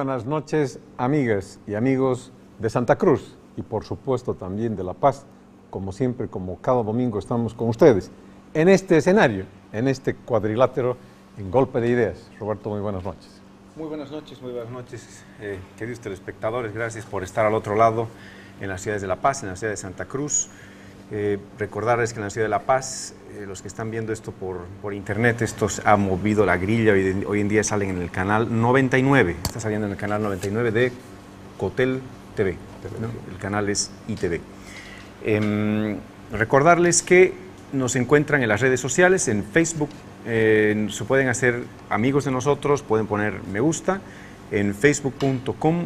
buenas noches, amigas y amigos de Santa Cruz y por supuesto también de La Paz. Como siempre, como cada domingo estamos con ustedes en este escenario, en este cuadrilátero, en Golpe de Ideas. Roberto, muy buenas noches. Muy buenas noches, queridos telespectadores. Gracias por estar al otro lado en las ciudades de La Paz, en la ciudad de Santa Cruz. Recordarles que en la ciudad de La Paz, los que están viendo esto por internet, esto ha movido la grilla. Hoy en día salen en el canal 99, está saliendo en el canal 99 de Cotel TV, ¿no? El canal es ITV. Recordarles que nos encuentran en las redes sociales, en Facebook, se pueden hacer amigos de nosotros, pueden poner me gusta, en facebook.com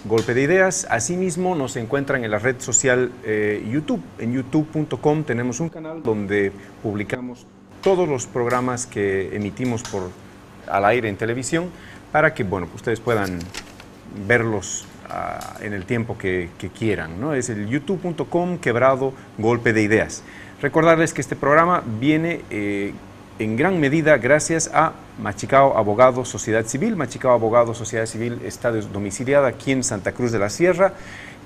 /Golpe de Ideas. Asimismo nos encuentran en la red social YouTube. En youtube.com tenemos un canal donde publicamos todos los programas que emitimos al aire en televisión para que ustedes puedan verlos en el tiempo que quieran, ¿no? Es el youtube.com /Golpe de Ideas. Recordarles que este programa viene en gran medida gracias a Machicao Abogados Sociedad Civil. Machicao Abogados Sociedad Civil está domiciliada aquí en Santa Cruz de la Sierra.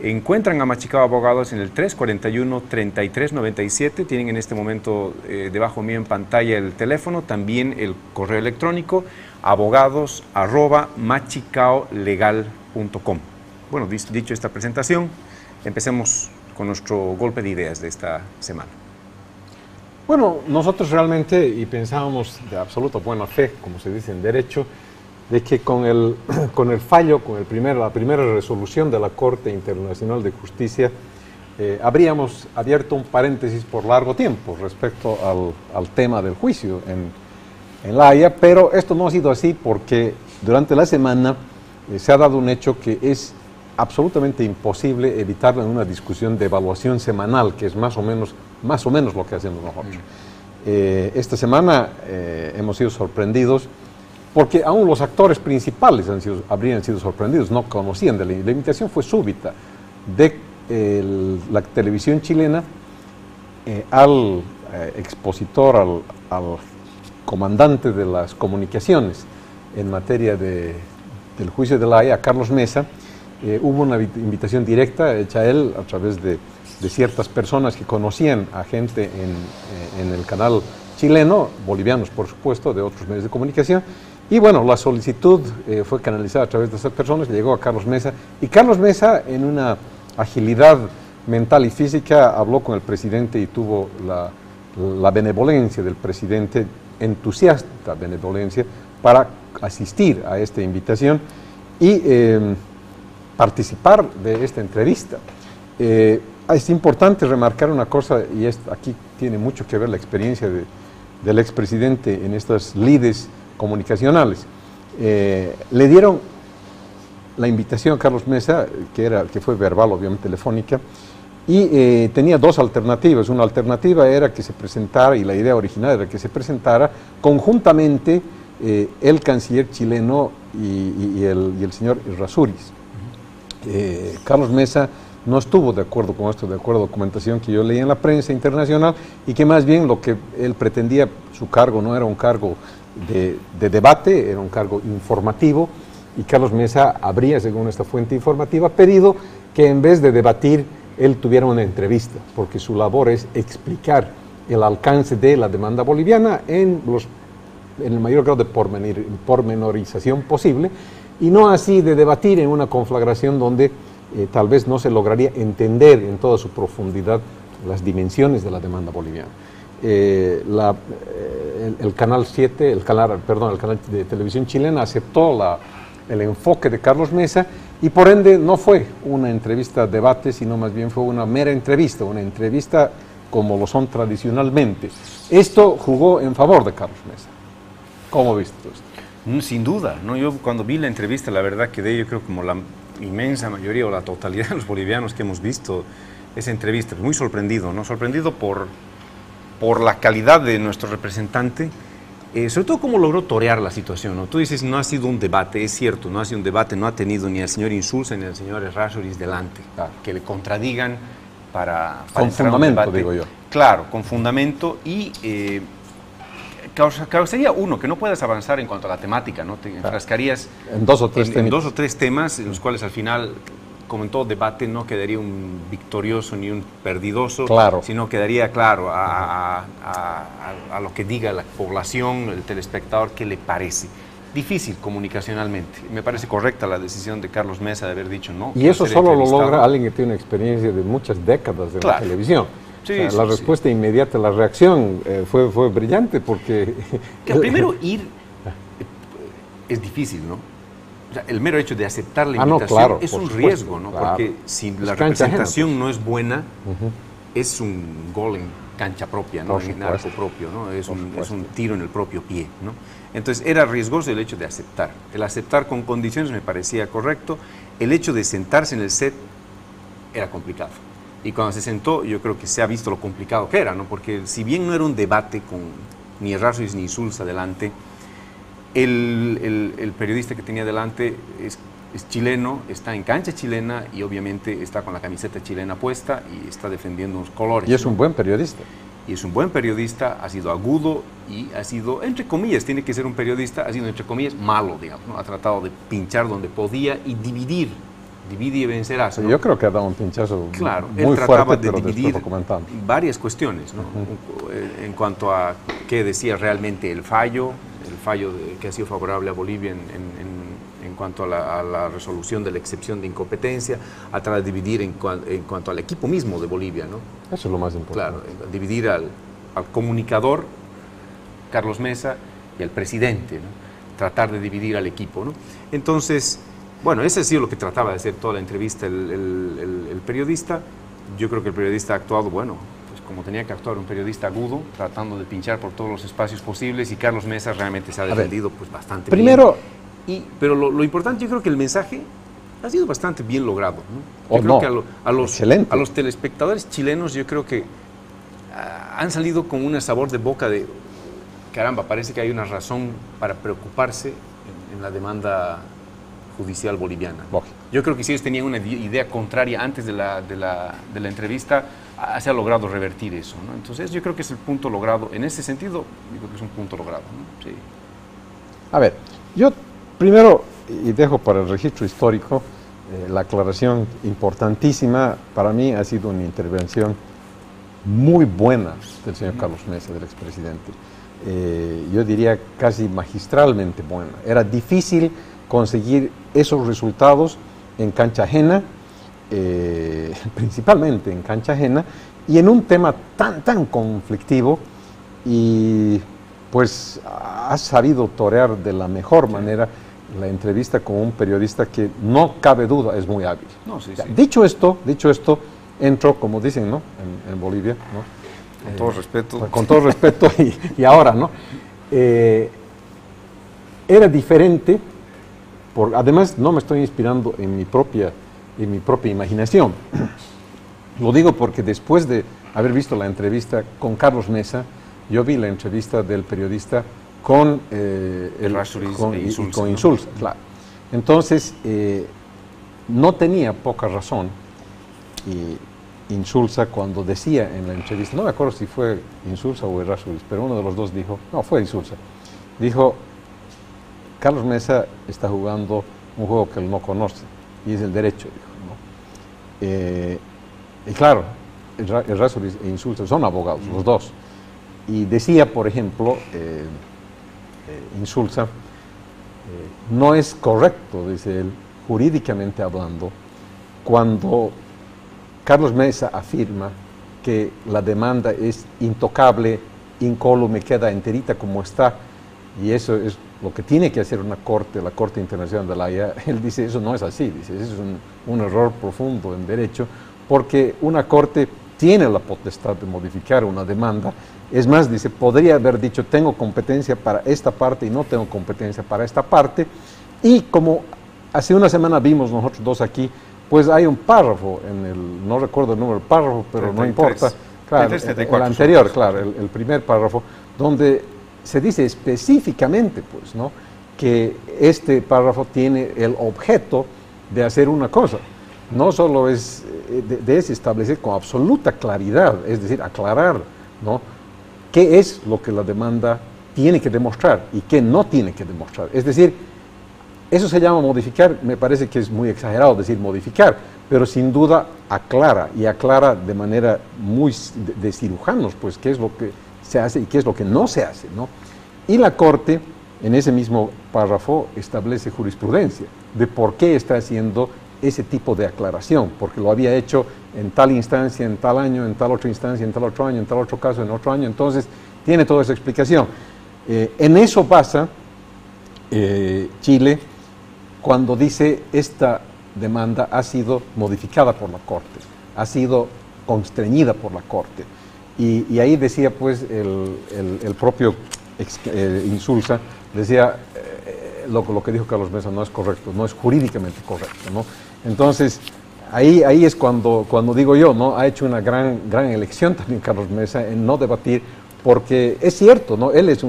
Encuentran a Machicao Abogados en el 341-3397. Tienen en este momento debajo mío en pantalla el teléfono, también el correo electrónico abogados@machicaolegal.com. Bueno, dicho esta presentación, empecemos con nuestro golpe de ideas de esta semana. Bueno, nosotros realmente, y pensábamos de absoluta buena fe, como se dice en derecho, de que con el fallo, con la primera resolución de la Corte Internacional de Justicia, habríamos abierto un paréntesis por largo tiempo respecto al tema del juicio en La Haya, pero esto no ha sido así porque durante la semana se ha dado un hecho que es absolutamente imposible evitarlo en una discusión de evaluación semanal, que es más o menos lo que hacemos nosotros. Esta semana hemos sido sorprendidos porque aún los actores principales habrían sido sorprendidos, no conocían de la invitación. Fue súbita de la televisión chilena al expositor, al comandante de las comunicaciones en materia del juicio de La Haya, a Carlos Mesa. Hubo una invitación directa hecha a él a través de ciertas personas que conocían a gente en el canal chileno, bolivianos por supuesto, de otros medios de comunicación, y bueno, la solicitud fue canalizada a través de esas personas, llegó a Carlos Mesa, y Carlos Mesa, en una agilidad mental y física, habló con el presidente y tuvo la benevolencia del presidente, entusiasta benevolencia, para asistir a esta invitación y participar de esta entrevista. Es importante remarcar una cosa, y aquí tiene mucho que ver la experiencia del expresidente en estas lides comunicacionales. Le dieron la invitación a Carlos Mesa, que fue verbal, obviamente telefónica, y tenía dos alternativas. Una alternativa era que se presentara, y la idea original era que se presentara conjuntamente el canciller chileno y el señor Errázuriz. Carlos Mesa no estuvo de acuerdo con esto, de acuerdo a la documentación que yo leí en la prensa internacional, y que más bien lo que él pretendía, su cargo no era un cargo de debate, era un cargo informativo, y Carlos Mesa habría, según esta fuente informativa, pedido que en vez de debatir, él tuviera una entrevista, porque su labor es explicar el alcance de la demanda boliviana en el mayor grado de pormenorización posible, y no así de debatir en una conflagración donde tal vez no se lograría entender en toda su profundidad las dimensiones de la demanda boliviana. El canal 7, el canal de televisión chilena aceptó el enfoque de Carlos Mesa, y por ende no fue una entrevista debate, sino más bien fue una mera entrevista, como lo son tradicionalmente. Esto jugó en favor de Carlos Mesa. ¿Cómo viste tú esto? Sin duda, ¿no? Yo cuando vi la entrevista, la verdad quedé, yo creo, como la inmensa mayoría o la totalidad de los bolivianos que hemos visto esa entrevista, muy sorprendido, ¿no? Sorprendido por la calidad de nuestro representante, sobre todo cómo logró torear la situación, ¿no? Tú dices, no ha sido un debate, es cierto, no ha sido un debate, no ha tenido ni al señor Insulza ni al señor Errázuriz delante, que le contradigan para con fundamento, digo yo. Claro, con fundamento, y causaría uno, que no puedas avanzar en cuanto a la temática, ¿no? Te enfrascarías en dos o tres temas en los cuales al final, como en todo debate, no quedaría un victorioso ni un perdidoso, claro, sino quedaría claro a lo que diga la población, el telespectador, qué le parece. Difícil comunicacionalmente. Me parece correcta la decisión de Carlos Mesa de haber dicho no. Y eso solo lo logra alguien que tiene una experiencia de muchas décadas de la televisión. Sí, o sea, la respuesta inmediata, la reacción fue brillante porque... Que primero ir es difícil, ¿no? O sea, el mero hecho de aceptar la invitación es un riesgo, ¿no? Claro. Porque si la representación no es buena, es un gol en cancha propia, ¿no? En arco propio, ¿no? Es un tiro en el propio pie, ¿no? Entonces era riesgoso el hecho de aceptar. El aceptar con condiciones me parecía correcto. El hecho de sentarse en el set era complicado. Y cuando se sentó, yo creo que se ha visto lo complicado que era, ¿no? Porque si bien no era un debate con ni Errázuriz ni Insulza delante, el periodista que tenía delante es chileno, está en cancha chilena y obviamente está con la camiseta chilena puesta y está defendiendo unos colores. Y es un buen periodista. Y es un buen periodista, ha sido agudo y ha sido, entre comillas, tiene que ser un periodista, ha sido, entre comillas, malo, digamos, ¿no? Ha tratado de pinchar donde podía y dividir. Divide y vencerás, ¿no? Yo creo que ha dado un pinchazo muy fuerte, pero después lo comentamos. Varias cuestiones, ¿no? En cuanto a qué decía realmente el fallo que ha sido favorable a Bolivia en cuanto a la resolución de la excepción de incompetencia, a tratar de dividir en cuanto al equipo mismo de Bolivia, ¿no? Eso es lo más importante. Claro, dividir al comunicador, Carlos Mesa, y al presidente, ¿no? Tratar de dividir al equipo, ¿no? Entonces, bueno, ese ha sido lo que trataba de hacer toda la entrevista el periodista. Yo creo que el periodista ha actuado, bueno, pues como tenía que actuar un periodista agudo, tratando de pinchar por todos los espacios posibles, y Carlos Mesa realmente se ha defendido pues bastante bien. Pero lo importante, yo creo que el mensaje ha sido bastante bien logrado, ¿no? Yo creo que a los telespectadores chilenos, yo creo que han salido con un sabor de boca de, caramba, parece que hay una razón para preocuparse en la demanda judicial boliviana. Yo creo que si ellos tenían una idea contraria antes de la entrevista, se ha logrado revertir eso, ¿no? Entonces yo creo que es el punto logrado, en ese sentido, yo creo que es un punto logrado, ¿no? Sí. A ver, yo primero, y dejo para el registro histórico, la aclaración importantísima, para mí ha sido una intervención muy buena del señor Carlos Mesa, del expresidente. Yo diría casi magistralmente buena. Era difícil conseguir esos resultados en cancha ajena, principalmente en cancha ajena, y en un tema tan conflictivo, y pues ha sabido torear de la mejor manera la entrevista con un periodista que no cabe duda es muy hábil. No, sí. Dicho esto, entró, como dicen, ¿no? En Bolivia, ¿no? Con todo respeto. Con todo respeto y ahora, ¿no? Era diferente. Además, no me estoy inspirando en mi propia imaginación. Lo digo porque después de haber visto la entrevista con Carlos Mesa, yo vi la entrevista del periodista con Insulza, ¿no? Claro. Entonces, no tenía poca razón Insulza cuando decía en la entrevista, no me acuerdo si fue Insulza o Errázuriz, pero uno de los dos dijo, no, fue Insulza, dijo, Carlos Mesa está jugando un juego que él no conoce, y es el derecho, dijo, ¿no? Y claro, Errázuriz e Insulza son abogados, los dos. Y decía, por ejemplo, Insulza, no es correcto, dice él, jurídicamente hablando, cuando Carlos Mesa afirma que la demanda es intocable, incólume, queda enterita como está, y eso es lo que tiene que hacer una corte, la Corte Internacional de la Haya. Él dice, eso no es así, dice, eso es un error profundo en derecho, porque una corte tiene la potestad de modificar una demanda. Es más, dice, podría haber dicho, tengo competencia para esta parte y no tengo competencia para esta parte, y como hace una semana vimos nosotros dos aquí, pues hay un párrafo no recuerdo el número del párrafo, pero 33, no importa, claro, 33, el anterior, claro, el primer párrafo, donde se dice específicamente, pues, ¿no?, que este párrafo tiene el objeto de hacer una cosa. No solo es de establecer con absoluta claridad, es decir, aclarar, ¿no?, qué es lo que la demanda tiene que demostrar y qué no tiene que demostrar. Es decir, eso se llama modificar, me parece que es muy exagerado decir modificar, pero sin duda aclara, y aclara de manera muy de cirujanos, pues qué es lo que se hace y qué es lo que no se hace, ¿no? Y la Corte, en ese mismo párrafo, establece jurisprudencia de por qué está haciendo ese tipo de aclaración, porque lo había hecho en tal instancia, en tal año, en tal otra instancia, en tal otro año, en tal otro caso, en otro año, entonces tiene toda esa explicación. En eso pasa Chile cuando dice esta demanda ha sido modificada por la Corte, ha sido constreñida por la Corte. Y ahí decía pues el propio Insulza, decía lo que dijo Carlos Mesa no es correcto, no es jurídicamente correcto, ¿no? Entonces, ahí es cuando digo yo, ¿no? Ha hecho una gran elección también Carlos Mesa en no debatir, porque es cierto, ¿no? Él es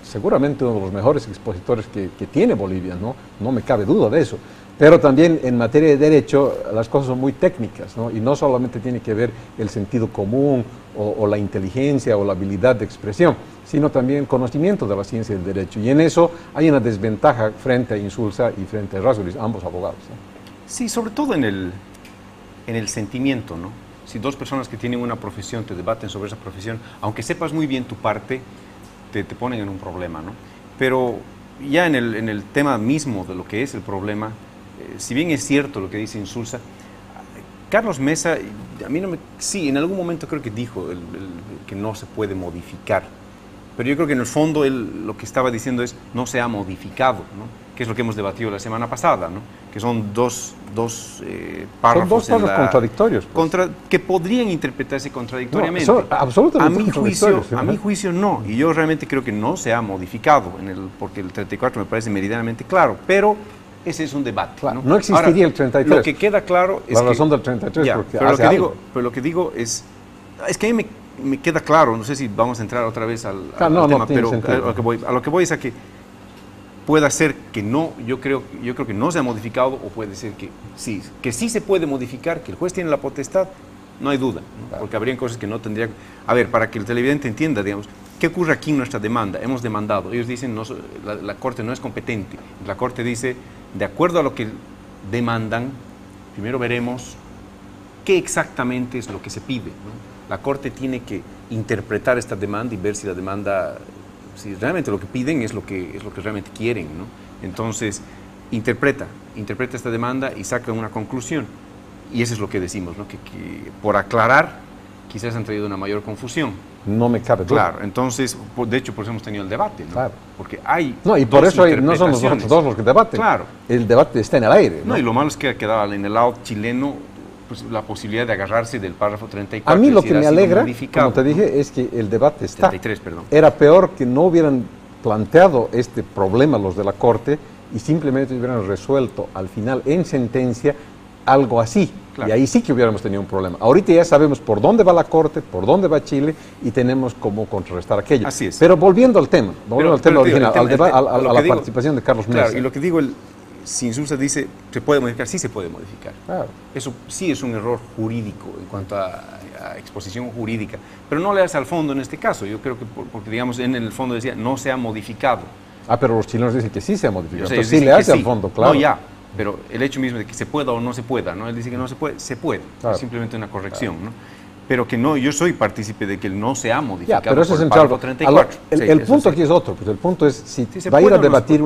seguramente uno de los mejores expositores que tiene Bolivia, ¿no? No me cabe duda de eso. Pero también en materia de derecho las cosas son muy técnicas, ¿no? Y no solamente tiene que ver el sentido común o la inteligencia o la habilidad de expresión, sino también conocimiento de la ciencia del derecho. Y en eso hay una desventaja frente a Insulza y frente a Errázuriz, ambos abogados, ¿no? Sí, sobre todo en el sentimiento, ¿no? Si dos personas que tienen una profesión te debaten sobre esa profesión, aunque sepas muy bien tu parte, te ponen en un problema, ¿no? Pero ya en el tema mismo de lo que es el problema, si bien es cierto lo que dice Insulza, Carlos Mesa, a mí no me... Sí, en algún momento creo que dijo que no se puede modificar, pero yo creo que en el fondo él lo que estaba diciendo es no se ha modificado, ¿no? Que es lo que hemos debatido la semana pasada, ¿no? Que son dos párrafos. Son dos párrafos contradictorios. Pues. Que podrían interpretarse contradictoriamente. No, absolutamente a mi juicio no, y yo realmente creo que no se ha modificado, porque el 34 me parece meridianamente claro, pero ese es un debate. Claro, no existiría ahora, el 33. Lo que queda claro es la razón del 33, ya, porque pero lo que digo es que a mí me queda claro, no sé si vamos a entrar otra vez al tema, pero a lo que voy es a que puede ser que no, yo creo que no se ha modificado, o puede ser que sí se puede modificar, que el juez tiene la potestad, no hay duda, ¿no? Claro. Porque habrían cosas que no tendría... A ver, para que el televidente entienda, digamos, ¿qué ocurre aquí en nuestra demanda? Hemos demandado, ellos dicen, no, la Corte no es competente, la Corte dice, de acuerdo a lo que demandan, primero veremos qué exactamente es lo que se pide, ¿no? La Corte tiene que interpretar esta demanda y ver si la demanda... si realmente lo que piden es lo que realmente quieren, ¿no? Entonces, interpreta esta demanda y saca una conclusión. Y eso es lo que decimos, ¿no? Que por aclarar, quizás han traído una mayor confusión. No me cabe duda. Claro, entonces, de hecho, por eso hemos tenido el debate, ¿no? Claro. Porque hay no, y por eso no son nosotros dos los que debaten. Claro. El debate está en el aire, ¿no? No, y lo malo es que quedaba en el lado chileno pues, la posibilidad de agarrarse del párrafo 34. A mí lo que me alegra, como te dije, es que el debate está. 33, perdón. Era peor que no hubieran planteado este problema los de la Corte y simplemente hubieran resuelto al final en sentencia algo así. Claro. Y ahí sí que hubiéramos tenido un problema. Ahorita ya sabemos por dónde va la Corte, por dónde va Chile y tenemos cómo contrarrestar aquello. Así es. Pero volviendo al tema, original, a la participación de Carlos Mesa. Claro, y lo que digo, si Insulza dice, ¿se puede modificar? Sí se puede modificar. Claro. Eso sí es un error jurídico en cuanto a exposición jurídica, pero no le das al fondo en este caso. Yo creo que, porque digamos, en el fondo decía, no se ha modificado. Pero los chilenos dicen que sí se ha modificado. Entonces sí le hace al fondo, claro. No, ya, pero el hecho mismo de que se pueda o no se pueda, ¿no? Él dice que no se puede, claro. Es simplemente una corrección, claro. ¿No? Pero que no, yo soy partícipe de que no se ha modificado. Ya, pero eso es central. El punto aquí es otro, pues el punto es si va a ir a debatir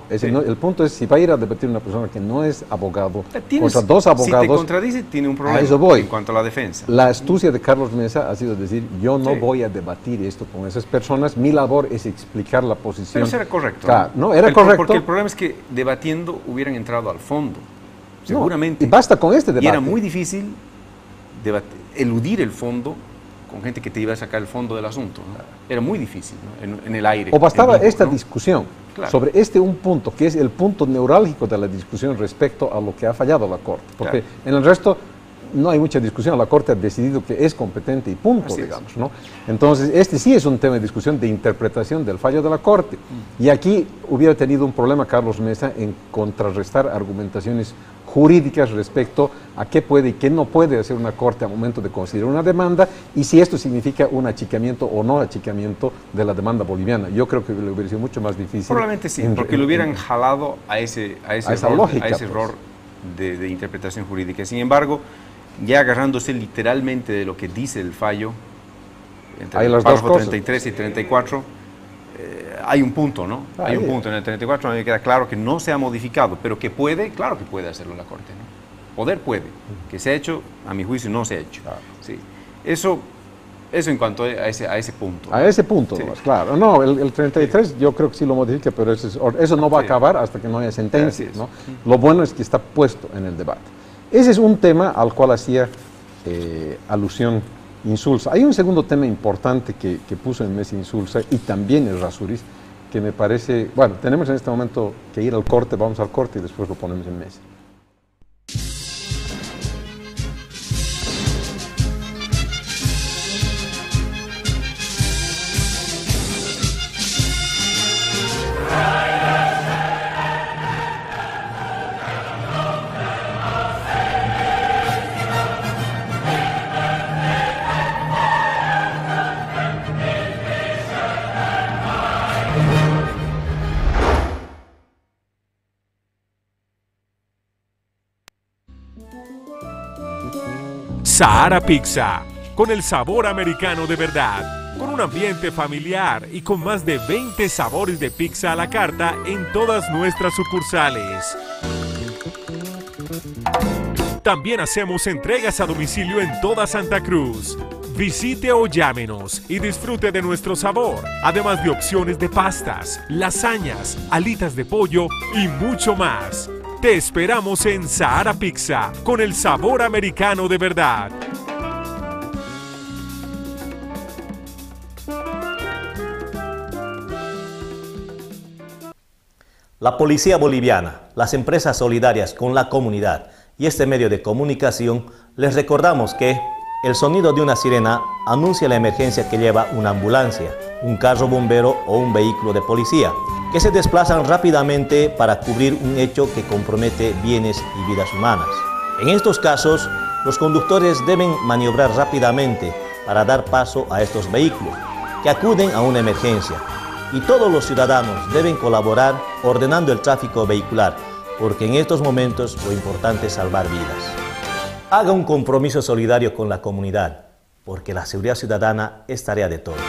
el punto es si va a ir a debatir una persona que no es abogado contra dos abogados. Si te contradice, tiene un problema. A eso voy. En cuanto a la defensa. La astucia de Carlos Mesa ha sido decir, yo no voy a debatir esto con esas personas, mi labor es explicar la posición. Pero eso era correcto. Claro, no, era correcto. Porque el problema es que debatiendo hubieran entrado al fondo. Seguramente. Y basta con este debate. Y era muy difícil eludir el fondo con gente que te iba a sacar el fondo del asunto, ¿no? Era muy difícil, ¿no? en el aire. O bastaba esta ¿no? discusión claro. sobre un punto, que es el punto neurálgico de la discusión respecto a lo que ha fallado la Corte. Porque en el resto no hay mucha discusión, la Corte ha decidido que es competente y punto, Así digamos, ¿no? Entonces, este sí es un tema de discusión de interpretación del fallo de la Corte. Y aquí hubiera tenido un problema Carlos Mesa en contrarrestar argumentaciones jurídicas respecto a qué puede y qué no puede hacer una Corte al momento de considerar una demanda y si esto significa un achicamiento o no achicamiento de la demanda boliviana. Yo creo que le hubiera sido mucho más difícil. Probablemente sí, porque lo hubieran jalado a ese error de interpretación jurídica. Sin embargo, ya agarrándose literalmente de lo que dice el fallo, entre el párrafo 33 y 34, hay un punto, ¿no? Hay un punto en el 34, a mí me queda claro que no se ha modificado, pero que puede, claro que puede hacerlo la Corte, ¿no? Poder puede, que se ha hecho, a mi juicio no se ha hecho. Sí. Eso en cuanto a ese punto. A ese punto, sí. Claro. No, el 33 yo creo que sí lo modifica, pero eso no va a acabar hasta que no haya sentencia, ¿no? Lo bueno es que está puesto en el debate. Ese es un tema al cual hacía alusión Insulza. Hay un segundo tema importante que puso en mesa Insulza y también Errázuriz, que me parece, bueno, tenemos en este momento que ir al corte, vamos al corte y después lo ponemos en mesa. Sahara Pizza, con el sabor americano de verdad, con un ambiente familiar y con más de 20 sabores de pizza a la carta en todas nuestras sucursales. También hacemos entregas a domicilio en toda Santa Cruz. Visite o llámenos y disfrute de nuestro sabor, además de opciones de pastas, lasañas, alitas de pollo y mucho más. Te esperamos en Sahara Pizza, con el sabor americano de verdad. La Policía Boliviana, las empresas solidarias con la comunidad y este medio de comunicación, les recordamos que el sonido de una sirena anuncia la emergencia que lleva una ambulancia, un carro bombero o un vehículo de policía, que se desplazan rápidamente para cubrir un hecho que compromete bienes y vidas humanas. En estos casos, los conductores deben maniobrar rápidamente para dar paso a estos vehículos, que acuden a una emergencia. Y todos los ciudadanos deben colaborar ordenando el tráfico vehicular, porque en estos momentos lo importante es salvar vidas. Haga un compromiso solidario con la comunidad, porque la seguridad ciudadana es tarea de todos.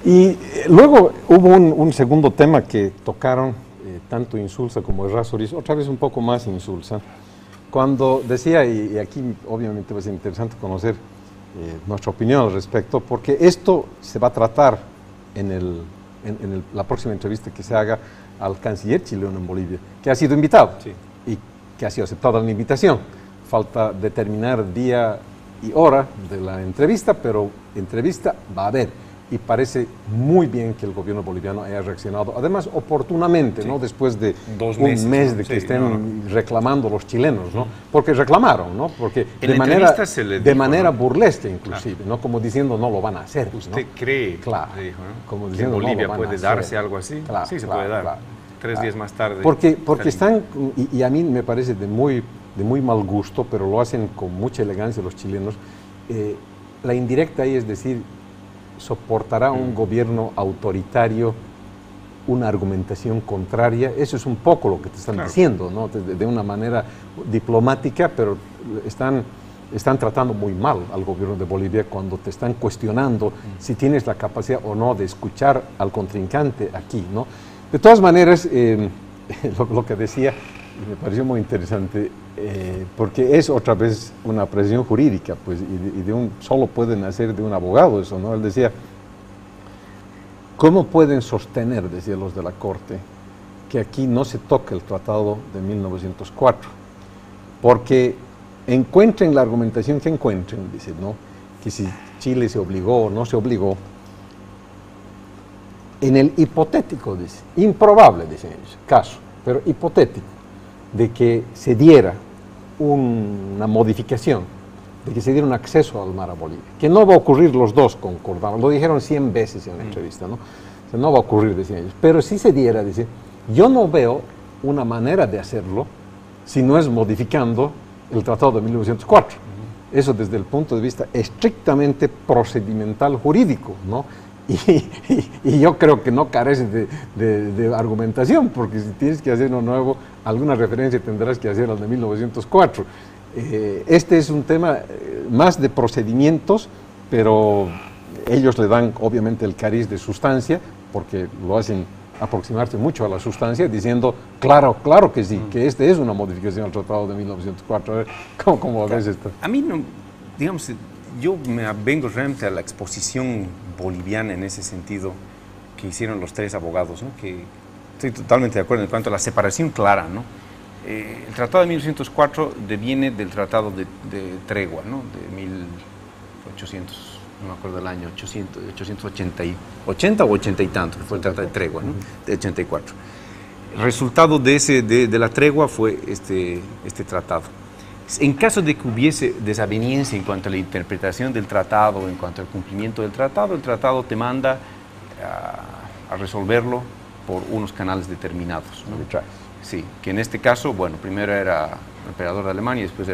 Y luego hubo un segundo tema que tocaron tanto Insulza como Errázuriz, otra vez un poco más Insulza, cuando decía, y aquí obviamente va a ser interesante conocer nuestra opinión al respecto, porque esto se va a tratar en la próxima entrevista que se haga al canciller chileno en Bolivia, que ha sido invitado y que ha sido aceptada la invitación. Falta determinar día y hora de la entrevista, pero entrevista va a haber. Y parece muy bien que el gobierno boliviano haya reaccionado, además oportunamente, ¿no? Después de un mes de que estén reclamando los chilenos, ¿no? Porque reclamaron, ¿no? Porque de manera burlesca inclusive, ¿no? Como diciendo no lo van a hacer. ¿Usted cree, claro, dijo, ¿no? Como que diciendo, en Bolivia no puede darse algo así? Claro, sí, se puede dar. Claro, 3 días más tarde. Porque están, y a mí me parece de muy mal gusto, pero lo hacen con mucha elegancia los chilenos, la indirecta ahí es decir, ¿soportará un gobierno autoritario una argumentación contraria? Eso es un poco lo que te están diciendo, ¿no? De una manera diplomática, pero están tratando muy mal al gobierno de Bolivia cuando te están cuestionando si tienes la capacidad o no de escuchar al contrincante aquí, ¿no? De todas maneras, lo que decía, y me pareció muy interesante, porque es otra vez una presión jurídica, pues, solo puede nacer de un abogado eso, ¿no? Él decía, ¿cómo pueden sostener, decía los de la Corte, que aquí no se toque el Tratado de 1904? Porque encuentren la argumentación que encuentren, dice, ¿no? Que si Chile se obligó o no se obligó, en el hipotético, dice, improbable, dicen ellos, caso, pero hipotético, de que se diera una modificación, de que se diera un acceso al mar a Bolivia, que no va a ocurrir, los dos concordaron, lo dijeron 100 veces en la entrevista, ¿no? O sea, no va a ocurrir, decían ellos, pero si se diera, dice, yo no veo una manera de hacerlo si no es modificando el Tratado de 1904. Eso desde el punto de vista estrictamente procedimental jurídico, ¿no? Y yo creo que no carece de argumentación, porque si tienes que hacer uno nuevo, alguna referencia tendrás que hacer al de 1904. Este es un tema más de procedimientos, pero ellos le dan obviamente el cariz de sustancia, porque lo hacen aproximarse mucho a la sustancia, diciendo, claro que sí, que este es una modificación al Tratado de 1904. A ver, ¿cómo ves esto? A mí, no, digamos, yo me vengo realmente a la exposición boliviana en ese sentido que hicieron los tres abogados, ¿no? Que estoy totalmente de acuerdo en cuanto a la separación clara, ¿no? El Tratado de 1904 deviene del Tratado de Tregua, ¿no? De 1800, no me acuerdo el año, 80 o 80 y tanto, que fue el Tratado de Tregua, ¿no? De 84. El resultado de la tregua fue este tratado. En caso de que hubiese desaveniencia en cuanto a la interpretación del tratado, en cuanto al cumplimiento del tratado, el tratado te manda a resolverlo por unos canales determinados, ¿no? Sí, que en este caso, bueno, primero era el emperador de Alemania y después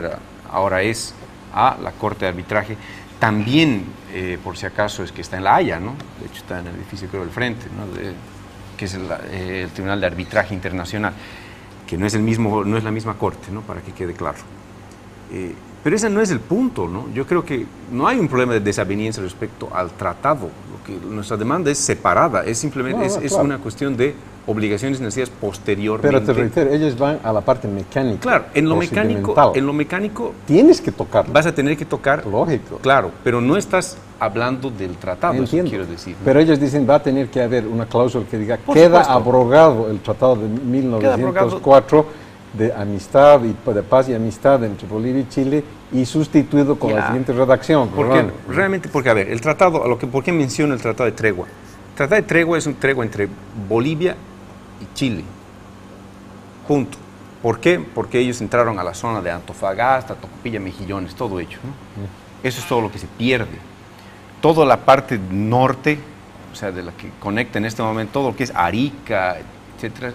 ahora es a la Corte de Arbitraje. También, por si acaso, es que está en La Haya, ¿no? De hecho está en el edificio, creo, del frente, ¿no? Que es el Tribunal de Arbitraje Internacional, que no es la misma Corte, ¿no? Para que quede claro. Pero ese no es el punto, ¿no? Yo creo que no hay un problema de desaveniencia respecto al tratado. Nuestra demanda es separada, es simplemente es una cuestión de obligaciones nacidas posteriormente. Pero te reitero, ellos van a la parte mecánica. Claro, en lo mecánico tienes que tocar. Vas a tener que tocar. Lógico. Claro, pero no estás hablando del tratado, entiendo, eso quiero decir, ¿no? Pero ellos dicen, va a tener que haber una cláusula que diga, queda abrogado el Tratado de 1904 de amistad y de paz y amistad entre Bolivia y Chile y sustituido con la siguiente redacción. Realmente, porque, a ver, el tratado, ¿por qué menciono el Tratado de Tregua? El Tratado de Tregua es un tregua entre Bolivia y Chile. Punto. ¿Por qué? Porque ellos entraron a la zona de Antofagasta, Tocopilla, Mejillones, todo ello, ¿no? Eso es todo lo que se pierde. Toda la parte norte, o sea, de la que conecta en este momento, todo lo que es Arica, etcétera,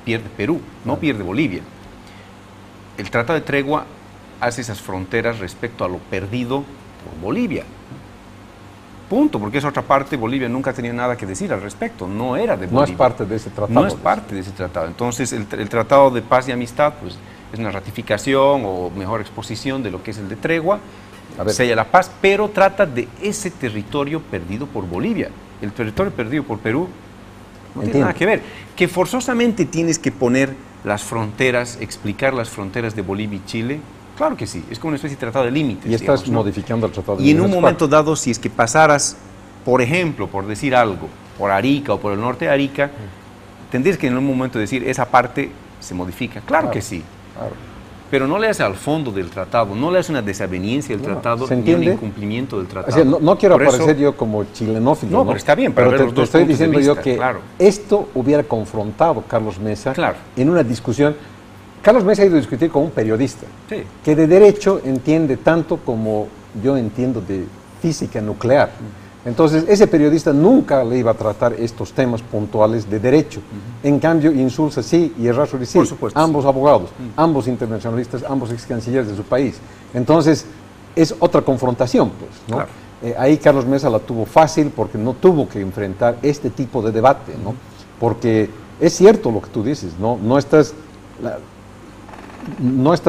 pierde Perú, no pierde Bolivia. El Tratado de Tregua hace esas fronteras respecto a lo perdido por Bolivia. Punto, porque es otra parte. Bolivia nunca ha tenido nada que decir al respecto, no era de Bolivia. No es parte de ese tratado. No es parte de ese tratado. Entonces, el Tratado de Paz y Amistad, pues, es una ratificación o mejor exposición de lo que es el de Tregua, sella la paz, pero trata de ese territorio perdido por Bolivia. El territorio perdido por Perú no tiene nada que ver. Que forzosamente tienes que poner las fronteras, explicar las fronteras de Bolivia y Chile, claro que sí, es como una especie de tratado de límites. Y estás modificando el tratado de límites. Y en un momento dado, si es que pasaras, por ejemplo, por decir algo, por Arica o por el norte de Arica, tendrías que en un momento decir, esa parte se modifica. Claro que sí. Claro. Pero no le hace al fondo del tratado, no le hace una desaveniencia del tratado ni un incumplimiento del tratado. O sea, no quiero aparecer yo como chilenófilo. No, pero está bien, pero te estoy diciendo yo que esto hubiera confrontado Carlos Mesa en una discusión. Carlos Mesa ha ido a discutir con un periodista que de derecho entiende tanto como yo entiendo de física nuclear. Entonces, ese periodista nunca le iba a tratar estos temas puntuales de derecho. En cambio, Insulza sí y Errázuriz sí. Por supuesto. Ambos abogados, ambos internacionalistas, ambos ex cancilleres de su país. Entonces, es otra confrontación, pues, ¿no? Claro. Ahí Carlos Mesa la tuvo fácil porque no tuvo que enfrentar este tipo de debate, ¿no? Porque es cierto lo que tú dices, no estás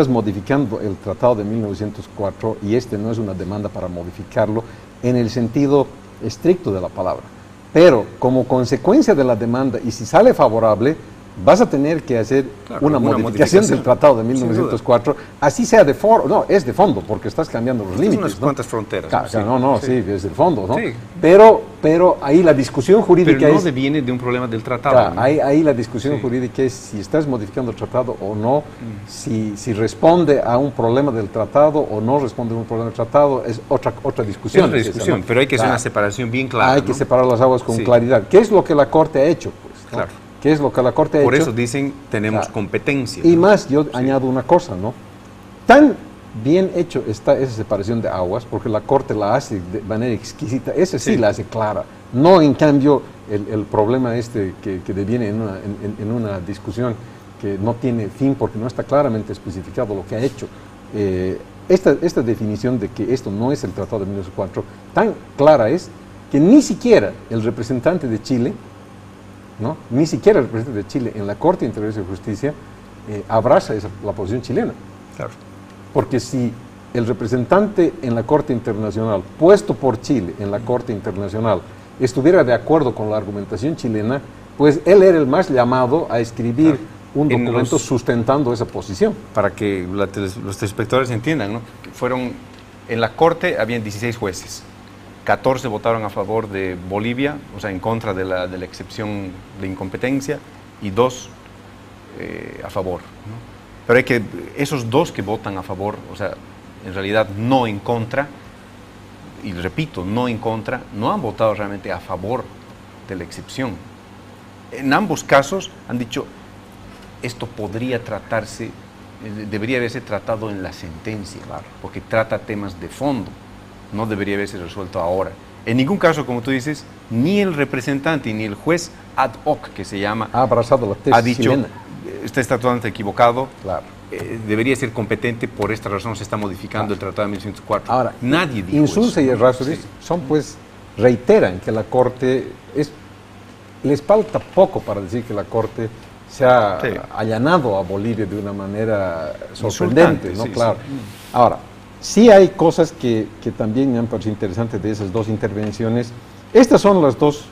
modificando el Tratado de 1904 y este no es una demanda para modificarlo en el sentido estricto de la palabra. Pero como consecuencia de la demanda, y si sale favorable, vas a tener que hacer una modificación del Tratado de 1904, así sea de fondo, no, es de fondo, porque estás cambiando los límites. Unas cuantas fronteras. Claro, sí, es del fondo, ¿no? Sí. Pero ahí la discusión jurídica no deviene de un problema del tratado. Claro, ¿no? ahí la discusión jurídica es si estás modificando el tratado o no, si responde a un problema del tratado o no responde a un problema del tratado, es otra discusión. Es otra discusión, ¿no? Pero hay que hacer una separación bien clara. Hay que separar las aguas con claridad. ¿Qué es lo que la Corte ha hecho? Pues, ¿no? Claro. ¿Qué es lo que la Corte ha hecho? Por eso dicen, tenemos competencia. Y más, yo añado una cosa, ¿no? Tan bien hecho está esa separación de aguas, porque la Corte la hace de manera exquisita, esa sí la hace clara. No, en cambio, el problema que deviene en una discusión que no tiene fin porque no está claramente especificado lo que ha hecho. Esta definición de que esto no es el Tratado de 1904, tan clara es que ni siquiera el representante de Chile, ¿no? Ni siquiera el representante de Chile en la Corte Interior de Justicia abraza la posición chilena. Claro. Porque si el representante en la Corte Internacional, puesto por Chile en la Corte Internacional, estuviera de acuerdo con la argumentación chilena, pues él era el más llamado a escribir un documento sustentando esa posición. Para que los telespectadores entiendan, ¿no? En la Corte habían 16 jueces. 14 votaron a favor de Bolivia, o sea, en contra de la excepción de incompetencia, y 2 a favor, ¿no? Pero esos 2 que votan a favor, o sea, en realidad no en contra, y repito, no en contra, no han votado realmente a favor de la excepción. En ambos casos han dicho, esto podría tratarse, debería haberse tratado en la sentencia, porque trata temas de fondo. No debería haberse resuelto ahora. En ningún caso, como tú dices, ni el representante ni el juez ad hoc, que se llama, ha abrazado la tesis ha dicho, chilena. Usted está totalmente equivocado, claro. Debería ser competente, por esta razón se está modificando el Tratado de 1904. Ahora, nadie dijo Insulza eso. Y Errázuriz son, pues, reiteran que la Corte les falta poco para decir que la Corte se ha allanado a Bolivia de una manera sorprendente, ¿no? Claro. Ahora, sí hay cosas que también me han parecido interesantes de esas 2 intervenciones. Estas son los dos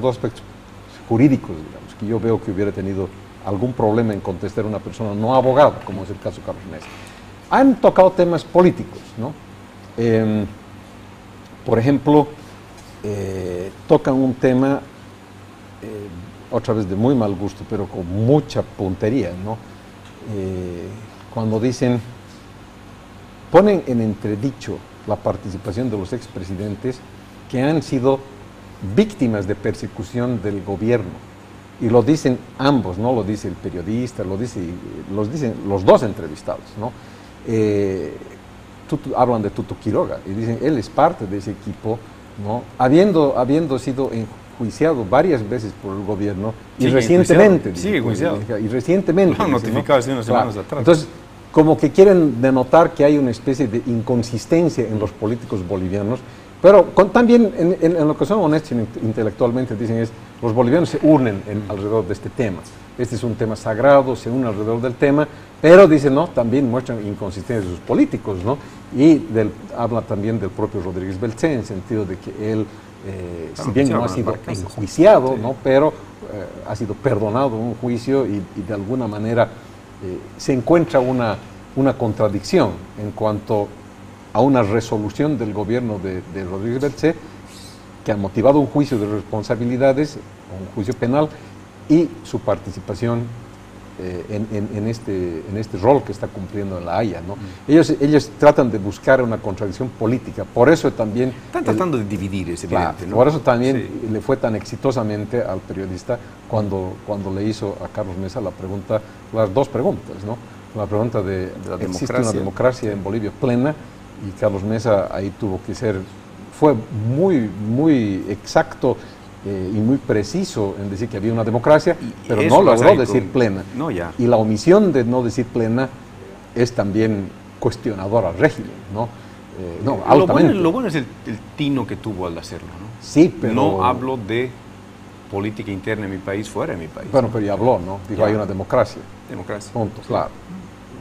aspectos jurídicos, digamos, que yo veo que hubiera tenido algún problema en contestar a una persona no abogada, como es el caso de Carlos Mesa. Han tocado temas políticos, ¿no? Por ejemplo, tocan un tema, otra vez de muy mal gusto, pero con mucha puntería, ¿no? Cuando ponen en entredicho la participación de los expresidentes que han sido víctimas de persecución del gobierno. Y lo dicen ambos, no lo dice el periodista, los dicen los 2 entrevistados, ¿no? Hablan de Tuto Quiroga y dicen, él es parte de ese equipo, ¿no? Habiendo sido enjuiciado varias veces por el gobierno y recientemente. Sí, enjuiciado. Y recientemente. Lo han notificado hace unas semanas atrás. Entonces, como que quieren denotar que hay una especie de inconsistencia en los políticos bolivianos, pero también en lo que son honestos intelectualmente dicen los bolivianos se unen alrededor de este tema. Este es un tema sagrado, se unen alrededor del tema, pero dicen, no, también muestran inconsistencia de sus políticos, ¿no? Y habla también del propio Rodríguez Belcé, en sentido de que él, si bien no ha sido enjuiciado, ¿no? Pero ha sido perdonado en un juicio y de alguna manera se encuentra una contradicción en cuanto a una resolución del gobierno de Rodríguez Belcé que ha motivado un juicio de responsabilidades, un juicio penal, y su participación en este rol que está cumpliendo en La Haya, ¿no? Ellos tratan de buscar una contradicción política, por eso también... Están tratando de dividir, es evidente, ¿no? Por eso también le fue tan exitosamente al periodista cuando le hizo a Carlos Mesa las 2 preguntas, ¿no? La pregunta de ¿existe una democracia en Bolivia plena? Y Carlos Mesa ahí fue muy exacto y muy preciso en decir que había una democracia, pero no logró decir plena. No, ya. Y la omisión de no decir plena es también cuestionador al régimen, ¿no? Altamente. Lo bueno es el tino que tuvo al hacerlo, ¿no? Sí, pero... No hablo de política interna en mi país, fuera de mi país. Bueno, pero ya habló, ¿no? Dijo, hay una democracia. Democracia. Punto, claro.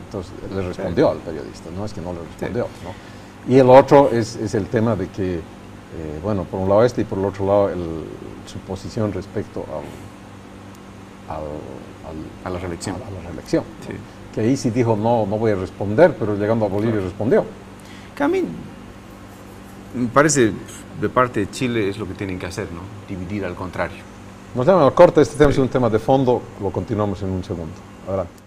Entonces, le respondió al periodista, no es que no le respondió, ¿no? Y el otro es el tema de que, por un lado y por el otro lado su posición respecto a la reelección. A la reelección. Sí. Que ahí sí dijo, no voy a responder, pero llegando a Bolivia respondió. Que a mí me parece, de parte de Chile, es lo que tienen que hacer, ¿no? Dividir al contrario. Nos llaman al corte, este tema es un tema de fondo, lo continuamos en un segundo. Adelante.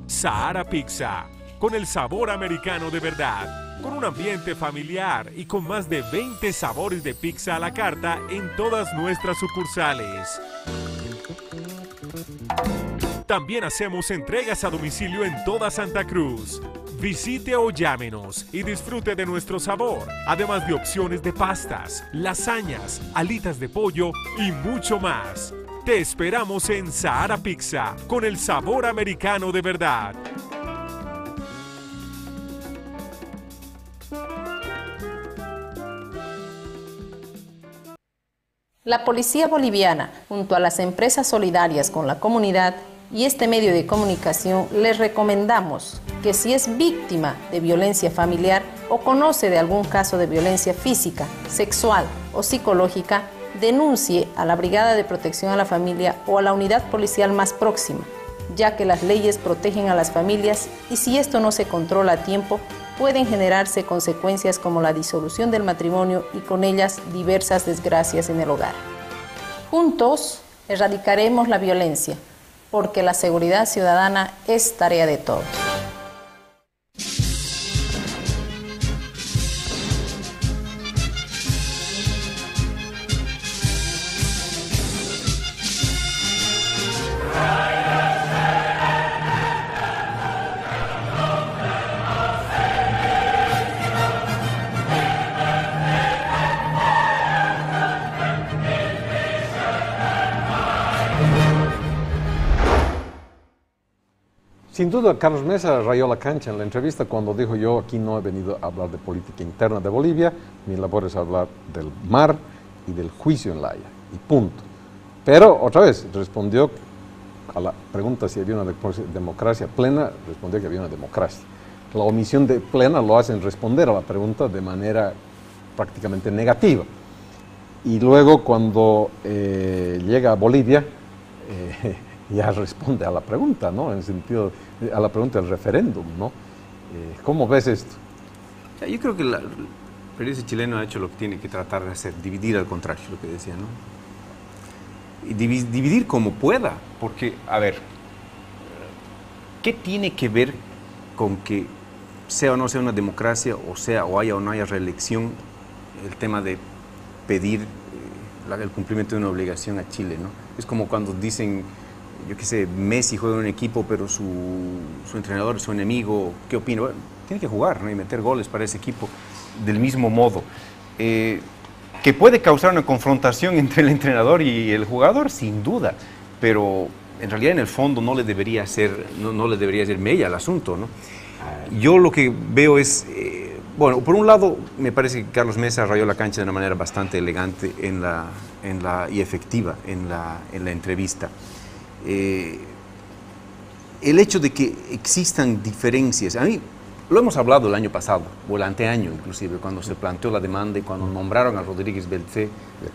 Sahara Pizza, con el sabor americano de verdad, con un ambiente familiar y con más de 20 sabores de pizza a la carta en todas nuestras sucursales. También hacemos entregas a domicilio en toda Santa Cruz. Visite o llámenos y disfrute de nuestro sabor, además de opciones de pastas, lasañas, alitas de pollo y mucho más. Te esperamos en Sahara Pizza, con el sabor americano de verdad. La Policía Boliviana, junto a las empresas solidarias con la comunidad y este medio de comunicación, les recomendamos que si es víctima de violencia familiar o conoce de algún caso de violencia física, sexual o psicológica, denuncie a la Brigada de Protección a la Familia o a la unidad policial más próxima, ya que las leyes protegen a las familias y si esto no se controla a tiempo, pueden generarse consecuencias como la disolución del matrimonio y con ellas diversas desgracias en el hogar. Juntos erradicaremos la violencia, porque la seguridad ciudadana es tarea de todos. Sin duda, Carlos Mesa rayó la cancha en la entrevista cuando dijo: yo aquí no he venido a hablar de política interna de Bolivia, mi labor es hablar del mar y del juicio en La Haya, y punto. Pero, otra vez, respondió a la pregunta si había una democracia plena, respondió que había una democracia. La omisión de plena lo hacen responder a la pregunta de manera prácticamente negativa. Y luego, cuando llega a Bolivia, ya responde a la pregunta, ¿no? En el sentido, a la pregunta del referéndum, ¿no? ¿Cómo ves esto? Yo creo que el periodista chileno ha hecho lo que tiene que tratar de hacer, dividir al contrario, lo que decía, ¿no? Y dividir como pueda, porque, a ver, ¿qué tiene que ver con que sea o no sea una democracia, o haya o no haya reelección, el tema de pedir el cumplimiento de una obligación a Chile, ¿no? Es como cuando dicen, yo qué sé, Messi juega en un equipo, pero su entrenador es su enemigo, ¿qué opina? Bueno, tiene que jugar, ¿no? Y meter goles para ese equipo del mismo modo. Que puede causar una confrontación entre el entrenador y el jugador, sin duda, pero en realidad en el fondo no le debería ser mella al asunto, ¿no? Yo lo que veo es, bueno, por un lado me parece que Carlos Mesa rayó la cancha de una manera bastante elegante y efectiva en la entrevista. El hecho de que existan diferencias, a mí lo hemos hablado el año pasado, o el anteaño inclusive, cuando se planteó la demanda y cuando nombraron a Rodríguez Belcé,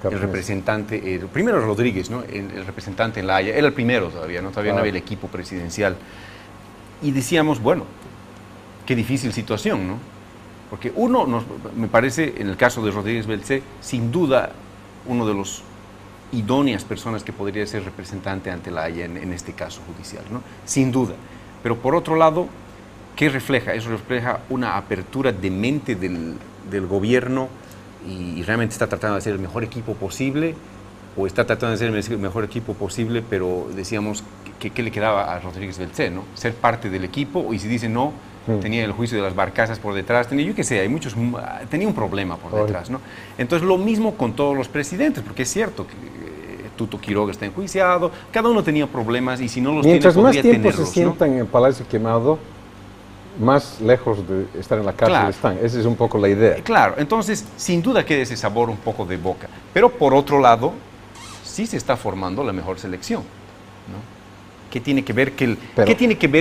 el representante, primero Rodríguez, ¿no? El representante en La Haya, era el primero todavía, ¿no? Todavía no había el equipo presidencial. Y decíamos, bueno, qué difícil situación, ¿no? Porque me parece, en el caso de Rodríguez Belcé, sin duda uno de los idóneas personas que podría ser representante ante La Haya en este caso judicial, ¿no? Sin duda. Pero por otro lado, ¿qué refleja? Eso refleja una apertura de mente del gobierno y realmente está tratando de hacer el mejor equipo posible o está tratando de ser el mejor equipo posible, pero decíamos que le quedaba a Rodríguez Belcé, ¿no? Ser parte del equipo, y si dice no, tenía el juicio de las barcazas por detrás, tenía, yo qué sé, tenía un problema por detrás, ¿no? Entonces lo mismo con todos los presidentes, porque es cierto que Tuto Quiroga está enjuiciado, cada uno tenía problemas, y si no los mientras tiene, más tiempo tenerlos, se sientan, ¿no?, en el Palacio Quemado, más lejos de estar en la cárcel, claro, están. Esa es un poco la idea. Claro, entonces sin duda queda ese sabor un poco de boca, pero por otro lado sí se está formando la mejor selección, ¿no? ¿Qué tiene que ver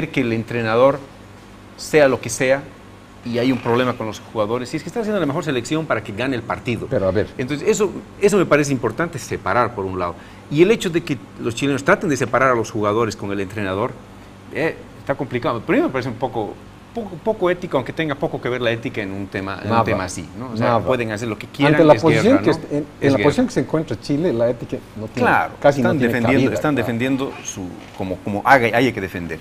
que el entrenador sea lo que sea y hay un problema con los jugadores? Si es que está haciendo la mejor selección para que gane el partido. Pero a ver. Entonces eso me parece importante separar, por un lado. Y el hecho de que los chilenos traten de separar a los jugadores con el entrenador está complicado. Primero me parece un poco ético, aunque tenga poco que ver la ética en un tema así, ¿no? O sea, pueden hacer lo que quieran. Ante la posición guerra, ¿no? en la posición que se encuentra Chile, la ética no tiene, claro, casi no tiene cabida. Están defendiendo como haya que defender,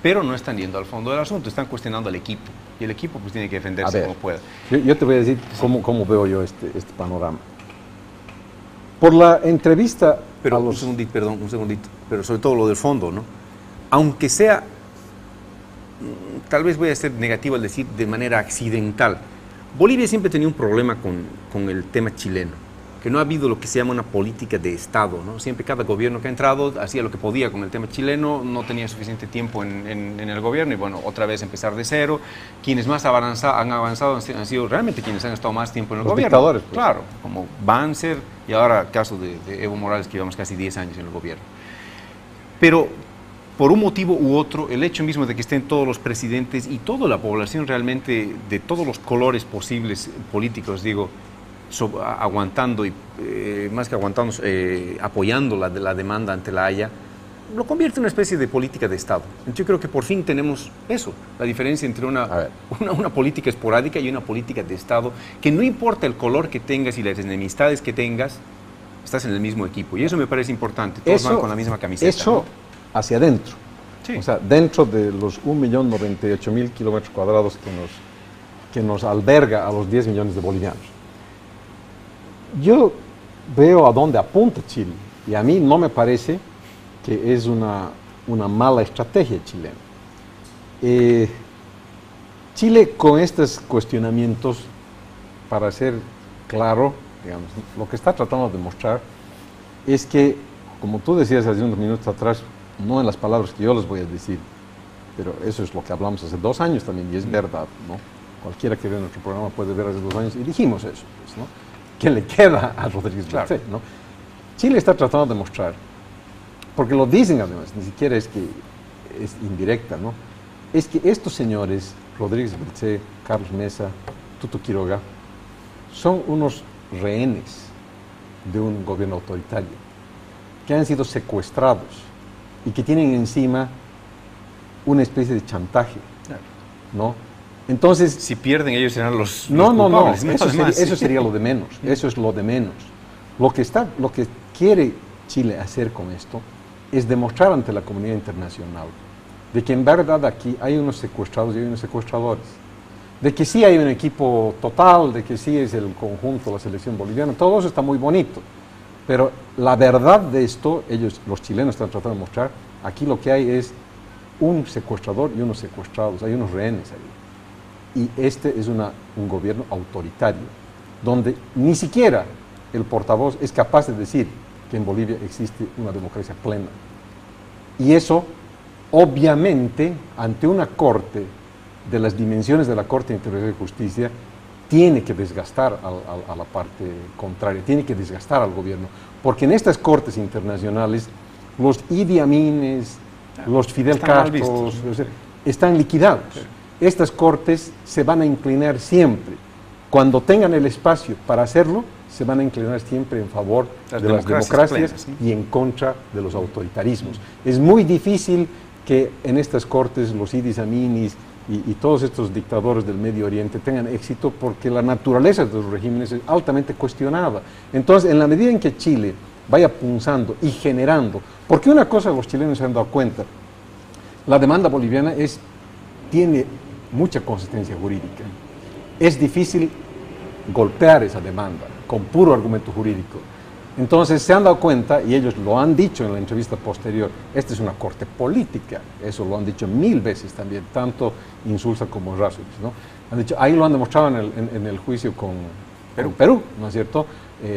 pero no están yendo al fondo del asunto, están cuestionando al equipo, y el equipo pues tiene que defenderse como pueda. Yo te voy a decir cómo veo yo este panorama. Por la entrevista pero a los... un segundito, pero sobre todo lo del fondo, ¿no? Aunque sea, tal vez voy a ser negativo al decir de manera accidental, Bolivia siempre tenía un problema con el tema chileno, que no ha habido lo que se llama una política de Estado, ¿no? Siempre cada gobierno que ha entrado hacía lo que podía con el tema chileno, no tenía suficiente tiempo en el gobierno, y bueno, otra vez empezar de cero. Quienes más han avanzado han sido realmente quienes han estado más tiempo en el gobierno. Dictadores, pues. Claro, como Banzer, y ahora el caso de Evo Morales, que llevamos casi 10 años en el gobierno. Pero por un motivo u otro, el hecho mismo de que estén todos los presidentes y toda la población realmente de todos los colores posibles políticos, digo, aguantando y más que aguantando, apoyando la demanda ante la Haya, lo convierte en una especie de política de Estado. Entonces yo creo que por fin tenemos eso, la diferencia entre una política esporádica y una política de Estado, que no importa el color que tengas y las enemistades que tengas, estás en el mismo equipo, y eso me parece importante, todos van con la misma camiseta. Eso, ¿no?, hacia adentro, sí. O sea, dentro de los 1.098.000 kilómetros cuadrados que nos alberga a los 10 millones de bolivianos. Yo veo a dónde apunta Chile, y a mí no me parece que es una mala estrategia chilena. Chile, con estos cuestionamientos, para ser claro, digamos, lo que está tratando de demostrar es que, como tú decías hace unos minutos atrás, no en las palabras que yo les voy a decir, pero eso es lo que hablamos hace 2 años también, y es verdad, ¿no? Cualquiera que ve nuestro programa puede ver hace 2 años, y dijimos eso, pues, ¿no? ¿Qué le queda a Rodríguez Belcé, ¿no? Chile está tratando de demostrar, porque lo dicen además, ni siquiera es que es indirecta, ¿no? Es que estos señores, Rodríguez Belcé, Carlos Mesa, Tuto Quiroga, son unos rehenes de un gobierno autoritario, que han sido secuestrados y que tienen encima una especie de chantaje, ¿no? Entonces, si pierden, ellos serán los culpables. Eso sería lo de menos. Eso es lo de menos. Lo que quiere Chile hacer con esto es demostrar ante la comunidad internacional de que en verdad aquí hay unos secuestrados y hay unos secuestradores, de que sí hay un equipo total, de que sí es el conjunto, la selección boliviana. Todo eso está muy bonito. Pero la verdad de esto, los chilenos están tratando de mostrar, aquí lo que hay es un secuestrador y unos secuestrados, hay unos rehenes ahí. Y este es un gobierno autoritario, donde ni siquiera el portavoz es capaz de decir que en Bolivia existe una democracia plena. Y eso, obviamente, ante una corte de las dimensiones de la Corte Internacional de Justicia, tiene que desgastar a la parte contraria, tiene que desgastar al gobierno, porque en estas cortes internacionales los Idi Amines, los Fidel Castro están liquidados. Sí. Estas cortes se van a inclinar siempre, cuando tengan el espacio para hacerlo, se van a inclinar siempre en favor de las democracias plenas, ¿sí?, y en contra de los autoritarismos. Es muy difícil que en estas cortes los Idi Amines y todos estos dictadores del Medio Oriente tengan éxito, porque la naturaleza de los regímenes es altamente cuestionada. Entonces, en la medida en que Chile vaya punzando y generando, porque una cosa los chilenos se han dado cuenta, la demanda boliviana tiene mucha consistencia jurídica. Es difícil golpear esa demanda con puro argumento jurídico. Entonces se han dado cuenta, y ellos lo han dicho en la entrevista posterior, esta es una corte política, eso lo han dicho 1000 veces también, tanto Insulza como Errázuriz, ¿no? Han dicho, ahí lo han demostrado en el juicio con Perú, ¿no es cierto?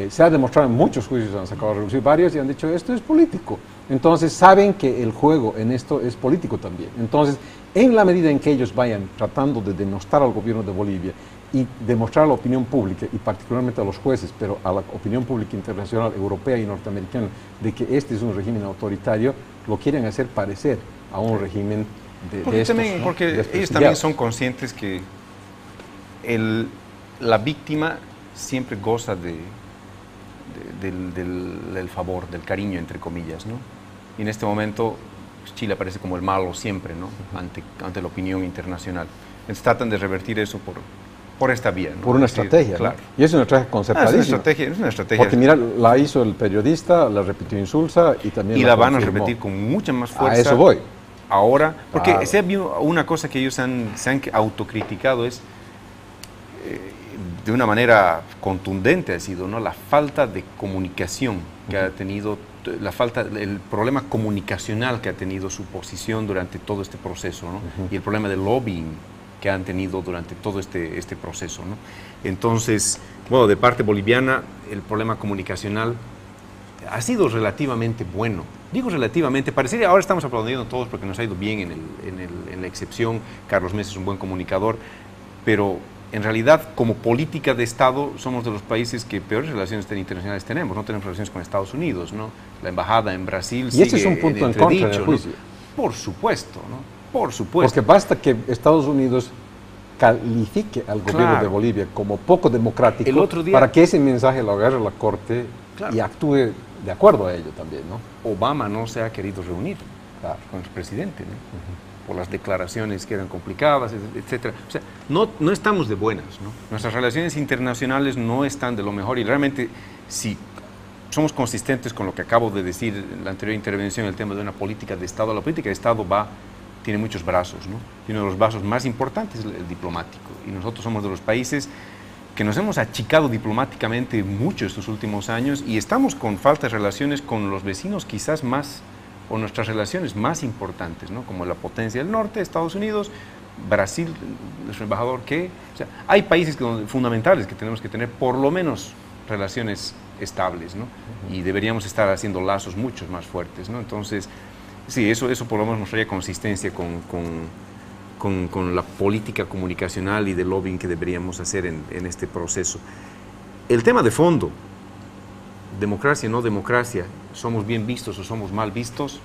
Se ha demostrado en muchos juicios, han sacado a relucir varios y han dicho, esto es político. Entonces saben que el juego en esto es político también. Entonces, en la medida en que ellos vayan tratando de denostar al gobierno de Bolivia y demostrar a la opinión pública, y particularmente a los jueces, pero a la opinión pública internacional, europea y norteamericana, de que este es un régimen autoritario, lo quieren hacer parecer a un régimen de estos, también, ¿no? porque ellos también son conscientes que la víctima siempre goza del favor, del cariño, entre comillas, ¿no? Y en este momento pues, Chile aparece como el malo siempre, ¿no? Ante la opinión internacional. Entonces tratan de revertir eso por esta vía, ¿no? Por una estrategia, claro. ¿no? Y es una estrategia concertadísima. Es una estrategia. Porque mira, la hizo el periodista, la repitió Insulza y también la van a confirmó. repetir con mucha más fuerza. A eso voy. Ahora, porque Claro. se ha visto una cosa que ellos se han autocriticado es, de una manera contundente ha sido, ¿no? La falta de comunicación que ha tenido, el problema comunicacional que ha tenido su posición durante todo este proceso, ¿no? Y el problema de lobbying que han tenido durante todo este proceso, ¿no? Entonces, bueno, de parte boliviana, el problema comunicacional ha sido relativamente bueno. Digo relativamente, parecería, ahora estamos aplaudiendo todos porque nos ha ido bien en la excepción, Carlos Mesa es un buen comunicador, pero en realidad, como política de Estado, somos de los países que peores relaciones internacionales tenemos. No tenemos relaciones con Estados Unidos, ¿no? La embajada en Brasil Y ese es un punto en contra del juicio. ¿No? Por supuesto, ¿no? Por supuesto. Porque basta que Estados Unidos califique al gobierno de Bolivia como poco democrático El otro día, para que ese mensaje lo agarre la Corte y actúe de acuerdo a ello también, ¿no? Obama no se ha querido reunir con el presidente, ¿no? Por las declaraciones que eran complicadas, etcétera. O sea, no estamos de buenas, ¿no? Nuestras relaciones internacionales no están de lo mejor y realmente si somos consistentes con lo que acabo de decir en la anterior intervención, el tema de una política de Estado, la política de Estado tiene muchos brazos, ¿no? Y uno de los brazos más importantes es el diplomático. Y nosotros somos de los países que nos hemos achicado diplomáticamente mucho estos últimos años y estamos con falta de relaciones con los vecinos quizás más, o nuestras relaciones más importantes, ¿no? Como la potencia del norte, Estados Unidos, Brasil, nuestro embajador, o sea, hay países fundamentales que tenemos que tener por lo menos relaciones estables, ¿no? Y deberíamos estar haciendo lazos mucho más fuertes, ¿no? Entonces, sí, eso por lo menos nos trae consistencia con la política comunicacional y de lobbying que deberíamos hacer en este proceso. El tema de fondo, democracia, no democracia, somos bien vistos o somos mal vistos,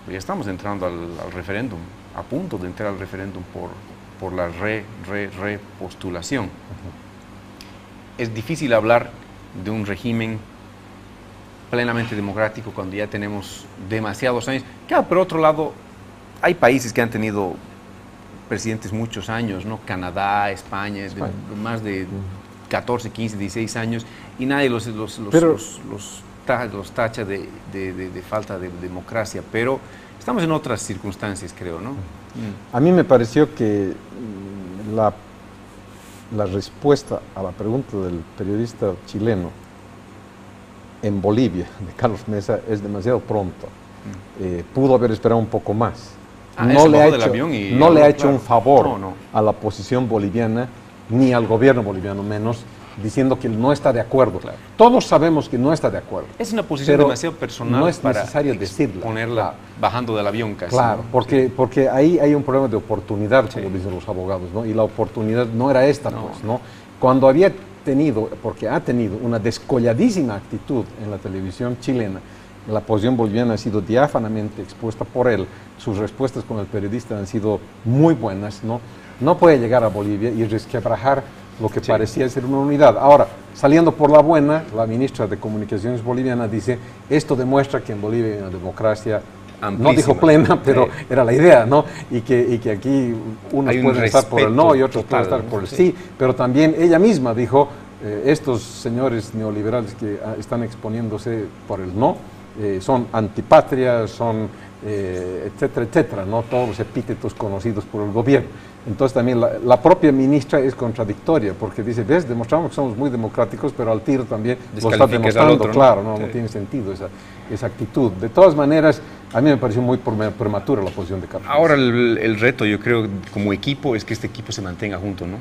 ya estamos entrando al referéndum, a punto de entrar al referéndum por la repostulación. Es difícil hablar de un régimen plenamente democrático cuando ya tenemos demasiados años. Claro, por otro lado, hay países que han tenido presidentes muchos años, ¿no? Canadá, España, más de 14, 15, 16 años, y nadie los tacha de falta de democracia, pero estamos en otras circunstancias, creo, ¿no? A mí me pareció que la respuesta a la pregunta del periodista chileno en Bolivia, de Carlos Mesa, es demasiado pronto. Pudo haber esperado un poco más. No le ha hecho un favor a la posición boliviana, ni al gobierno boliviano menos, diciendo que no está de acuerdo. Claro. Todos sabemos que no está de acuerdo. Es una posición demasiado personal, no es necesario decirla. Ponerla bajando del avión casi. Claro, ¿no? porque ahí hay un problema de oportunidad, como dicen los abogados, ¿no? Y la oportunidad no era esta, pues, ¿no? Cuando había tenido, porque ha tenido una descolladísima actitud en la televisión chilena, la posición boliviana ha sido diáfanamente expuesta por él, sus respuestas con el periodista han sido muy buenas, ¿no? No puede llegar a Bolivia y resquebrajar lo que parecía ser una unidad. Ahora, saliendo por la buena, la ministra de Comunicaciones boliviana dice, esto demuestra que en Bolivia hay una democracia, amplísima, no dijo plena, pero era la idea, ¿no? Y que aquí unos pueden estar por el no y otros pueden estar por el sí, pero también ella misma dijo, estos señores neoliberales que están exponiéndose por el no, son antipatria, son etcétera, etcétera, ¿no? Todos los epítetos conocidos por el gobierno. Entonces también la propia ministra es contradictoria, porque dice, ves, demostramos que somos muy democráticos, pero al tiro también lo está demostrando, otro, ¿no? Claro, no tiene sentido esa actitud. De todas maneras, a mí me pareció muy prematura la posición de Carlos. Ahora el reto, yo creo, como equipo, es que este equipo se mantenga junto, ¿no?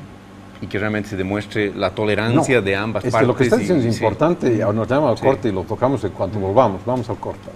Y que realmente se demuestre la tolerancia de ambas partes. Que lo que está diciendo es importante, y nos llama al corte y lo tocamos en cuanto volvamos. Vamos al corte.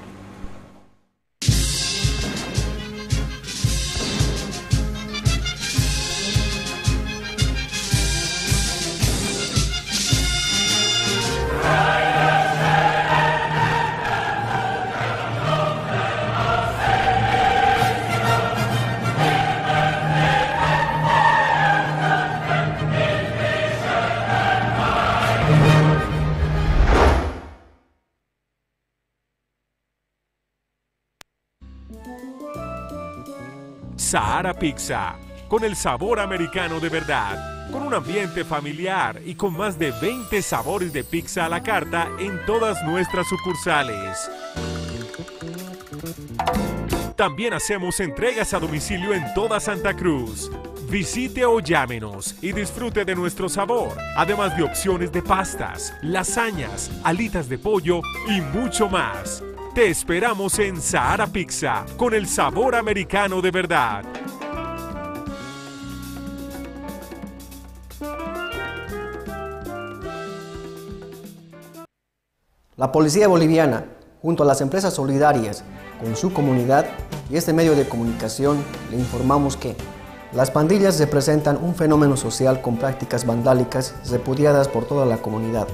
Sahara Pizza, con el sabor americano de verdad, con un ambiente familiar y con más de 20 sabores de pizza a la carta en todas nuestras sucursales. También hacemos entregas a domicilio en toda Santa Cruz. Visite o llámenos y disfrute de nuestro sabor, además de opciones de pastas, lasañas, alitas de pollo y mucho más. Te esperamos en Sahara Pizza, con el sabor americano de verdad. La Policía Boliviana, junto a las empresas solidarias, con su comunidad y este medio de comunicación, le informamos que las pandillas representan un fenómeno social con prácticas vandálicas repudiadas por toda la comunidad.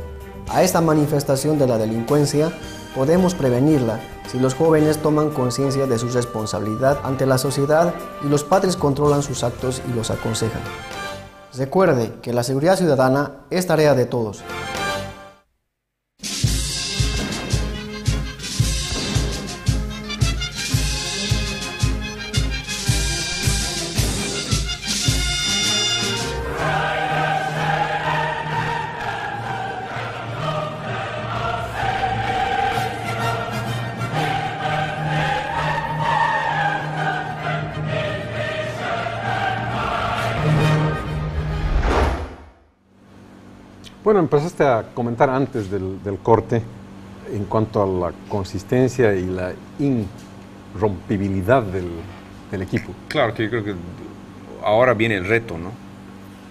A esta manifestación de la delincuencia podemos prevenirla si los jóvenes toman conciencia de su responsabilidad ante la sociedad y los padres controlan sus actos y los aconsejan. Recuerde que la seguridad ciudadana es tarea de todos. Bueno, empezaste a comentar antes del corte en cuanto a la consistencia y la irrompibilidad del equipo. Claro, que yo creo que ahora viene el reto, ¿no?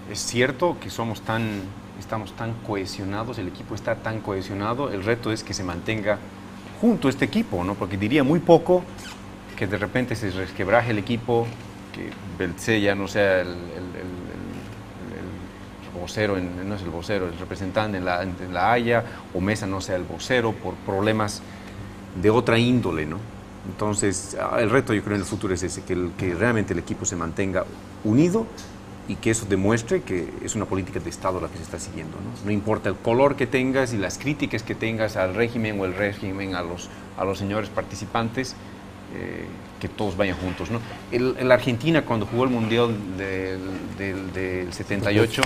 Es cierto que estamos tan cohesionados, el equipo está tan cohesionado, el reto es que se mantenga junto este equipo, ¿no? Porque diría muy poco que de repente se resquebraje el equipo, que Beltzé ya no sea el vocero, no es el vocero, el representante en la Haya, o Mesa no sea el vocero por problemas de otra índole, ¿no? Entonces, el reto yo creo en el futuro es ese, que realmente el equipo se mantenga unido y que eso demuestre que es una política de Estado la que se está siguiendo, ¿no? No importa el color que tengas y las críticas que tengas al régimen o el régimen a los señores participantes, que todos vayan juntos, ¿no? La Argentina, cuando jugó el Mundial del 78,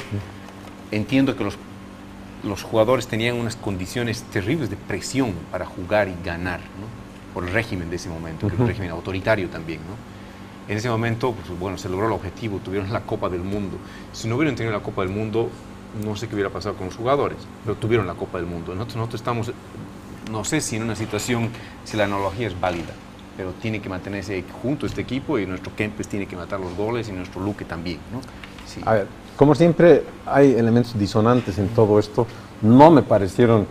entiendo que los jugadores tenían unas condiciones terribles de presión para jugar y ganar, ¿no? Por el régimen de ese momento, que era un régimen autoritario también, ¿no? En ese momento, pues, bueno, se logró el objetivo, tuvieron la Copa del Mundo. Si no hubieran tenido la Copa del Mundo, no sé qué hubiera pasado con los jugadores, pero tuvieron la Copa del Mundo. Nosotros estamos, no sé si en una situación, si la analogía es válida, pero tiene que mantenerse junto este equipo y nuestro Kempes tiene que matar los goles y nuestro Luque también, ¿no? Sí. A ver, como siempre hay elementos disonantes en todo esto. No me parecieron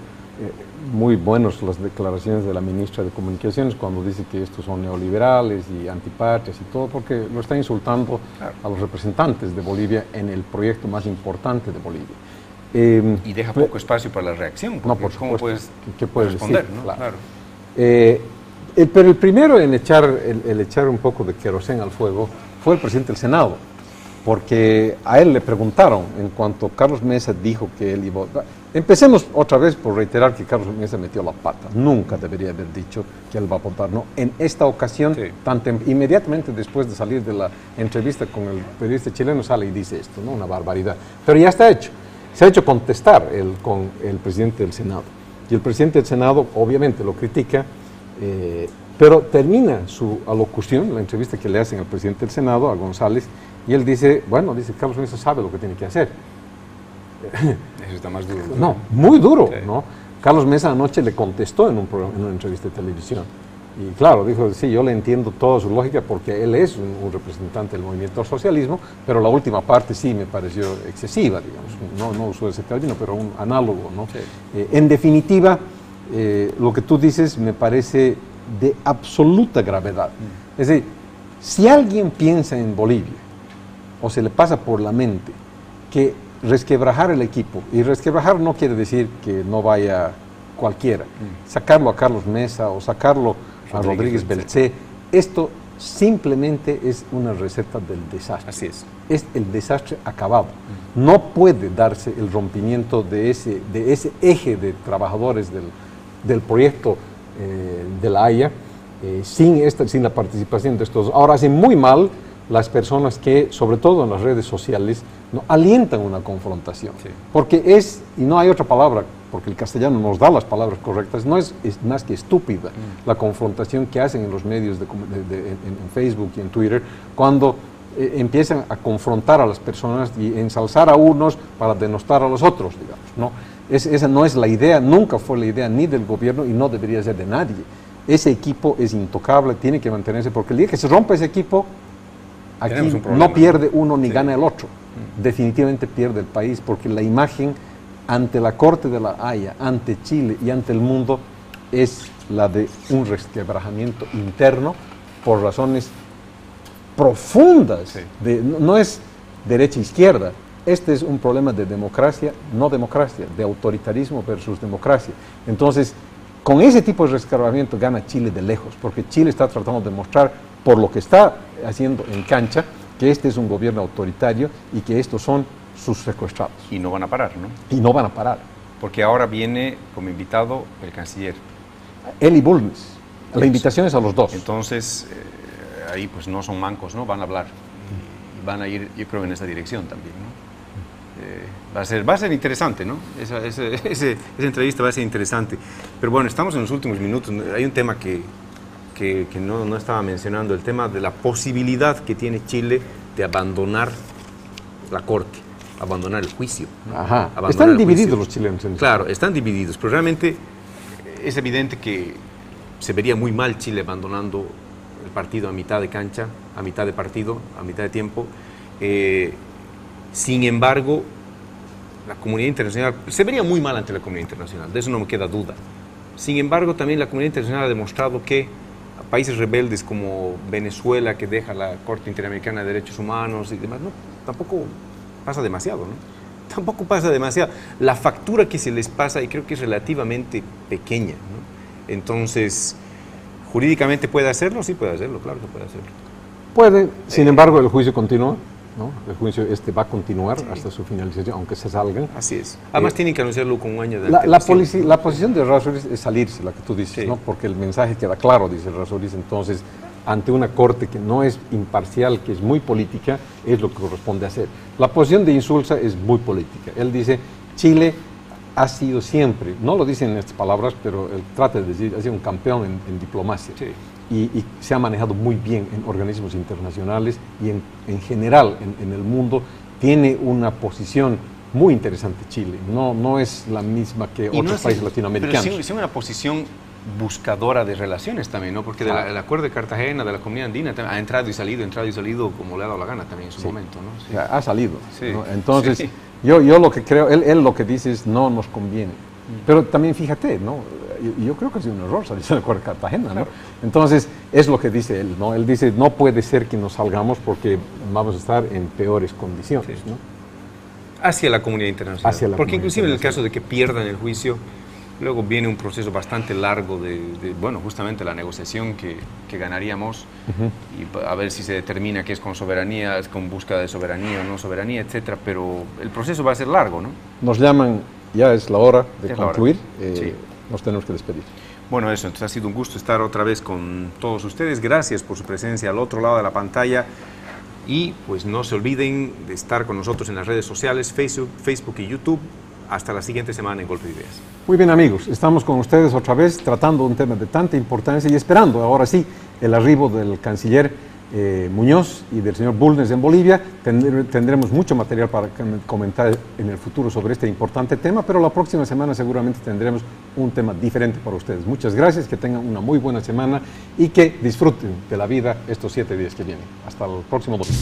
muy buenos las declaraciones de la ministra de Comunicaciones cuando dice que estos son neoliberales y antipatrias y todo, porque lo está insultando a los representantes de Bolivia en el proyecto más importante de Bolivia. Y deja poco espacio para la reacción. No, por ¿cómo supuesto. ¿Qué puedes responder? Decir, ¿no? Claro. Pero el primero en echar un poco de queroseno al fuego fue el presidente del Senado, porque a él le preguntaron en cuanto Carlos Mesa dijo que él iba... Empecemos otra vez por reiterar que Carlos Mesa metió la pata. Nunca debería haber dicho que él va a votar no. En esta ocasión, sí, inmediatamente después de salir de la entrevista con el periodista chileno, sale y dice esto, ¿no? Una barbaridad. Pero ya está hecho. Se ha hecho contestar con el presidente del Senado. Y el presidente del Senado obviamente lo critica Pero termina su alocución, la entrevista que le hacen al presidente del Senado, a González, y él dice, bueno, dice, Carlos Mesa sabe lo que tiene que hacer. Eso está más duro. No, muy duro, Sí. ¿no? Carlos Mesa anoche le contestó en una entrevista de televisión. Y claro, dijo, sí, yo le entiendo toda su lógica porque él es un representante del movimiento al socialismo, pero la última parte sí me pareció excesiva, digamos. No usó ese término, pero un análogo, ¿no? Sí. En definitiva, lo que tú dices me parece de absoluta gravedad. Es decir, si alguien piensa en Bolivia, o se le pasa por la mente que resquebrajar el equipo, y resquebrajar no quiere decir que no vaya cualquiera, sacarlo a Carlos Mesa o sacarlo a Rodríguez Belcé, esto simplemente es una receta del desastre. Así es. Es el desastre acabado. No puede darse el rompimiento de ese eje de trabajadores del proyecto de la Haya sin la participación de estos. Ahora, hacen muy mal las personas que, sobre todo en las redes sociales, no alientan una confrontación. Sí. Porque y no hay otra palabra, porque el castellano nos da las palabras correctas, no es más que estúpida la confrontación que hacen en los medios en Facebook y en Twitter, cuando empiezan a confrontar a las personas y ensalzar a unos para denostar a los otros, digamos, ¿no? Esa no es la idea, nunca fue la idea ni del gobierno y no debería ser de nadie. Ese equipo es intocable, tiene que mantenerse, porque el día que se rompe ese equipo, aquí no pierde uno ni gana el otro. Definitivamente pierde el país, porque la imagen ante la Corte de la Haya, ante Chile y ante el mundo es la de un resquebrajamiento interno por razones profundas. Sí. No es derecha-izquierda. Este es un problema de democracia, no democracia, de autoritarismo versus democracia. Entonces, con ese tipo de resquebrajamiento gana Chile de lejos, porque Chile está tratando de mostrar, por lo que está haciendo en cancha, que este es un gobierno autoritario y que estos son sus secuestrados. Y no van a parar, ¿no? Y no van a parar. Porque ahora viene como invitado el canciller. Él y Bulnes. La invitación es a los dos. Entonces, ahí pues no son mancos, ¿no? Van a hablar. Y van a ir, yo creo, en esa dirección también, ¿no? Va a ser interesante, ¿no? Esa entrevista va a ser interesante. Pero bueno, estamos en los últimos minutos. Hay un tema que no estaba mencionando, el tema de la posibilidad que tiene Chile de abandonar la Corte, abandonar el juicio, ¿no? Ajá. Están divididos los chilenos. Claro, están divididos, pero realmente es evidente que se vería muy mal Chile abandonando el partido a mitad de cancha, a mitad de partido, a mitad de tiempo. Sin embargo, la comunidad internacional se vería muy mal ante la comunidad internacional, de eso no me queda duda. Sin embargo, también la comunidad internacional ha demostrado que a países rebeldes como Venezuela, que deja la Corte Interamericana de Derechos Humanos y demás, no, tampoco pasa demasiado, ¿no? Tampoco pasa demasiado. La factura que se les pasa, y creo que es relativamente pequeña, ¿no? Entonces, ¿jurídicamente puede hacerlo? Sí puede hacerlo, claro que puede hacerlo. Puede, sin embargo, el juicio continúa, ¿no? El juicio va a continuar hasta su finalización, aunque se salgan. Así es. Además, tienen que anunciarlo con un año de antelación. La posición de Errázuriz es salirse, la que tú dices, ¿no? Porque el mensaje queda claro, dice Errázuriz. Entonces, ante una corte que no es imparcial, que es muy política, es lo que corresponde hacer. La posición de Insulza es muy política. Él dice, Chile ha sido siempre, no lo dice en estas palabras, pero él trata de decir, ha sido un campeón en diplomacia. Sí. Y se ha manejado muy bien en organismos internacionales y en general en el mundo. Tiene una posición muy interesante Chile, no es la misma que otros países latinoamericanos. Pero sí una posición buscadora de relaciones también, ¿no? Porque el acuerdo de Cartagena, de la Comunidad Andina, ha entrado y salido como le ha dado la gana también en su momento, ¿no? Sí. Ha salido, sí. ¿No? Entonces, yo lo que creo, él lo que dice es no nos conviene. Pero también fíjate, ¿no? Yo creo que ha sido un error salir del acuerdo de Cartagena, ¿no? Claro. Entonces, es lo que dice él, ¿no? Él dice, no puede ser que nos salgamos porque vamos a estar en peores condiciones, ¿no? Hacia la comunidad internacional. Porque inclusive en el caso de que pierdan el juicio, luego viene un proceso bastante largo bueno, justamente la negociación que ganaríamos, y a ver si se determina que es con soberanía, es con búsqueda de soberanía o no soberanía, etcétera, pero el proceso va a ser largo, ¿no? Nos llaman, ya es la hora de concluir, sí. Nos tenemos que despedir. Bueno, eso, entonces ha sido un gusto estar otra vez con todos ustedes, gracias por su presencia al otro lado de la pantalla, y pues no se olviden de estar con nosotros en las redes sociales, Facebook y YouTube, hasta la siguiente semana en Golpe de Ideas. Muy bien, amigos, estamos con ustedes otra vez tratando un tema de tanta importancia y esperando ahora sí el arribo del canciller Muñoz y del señor Bulnes en Bolivia. Tendremos mucho material para comentar en el futuro sobre este importante tema, pero la próxima semana seguramente tendremos un tema diferente para ustedes. Muchas gracias, que tengan una muy buena semana y que disfruten de la vida estos 7 días que vienen. Hasta el próximo domingo.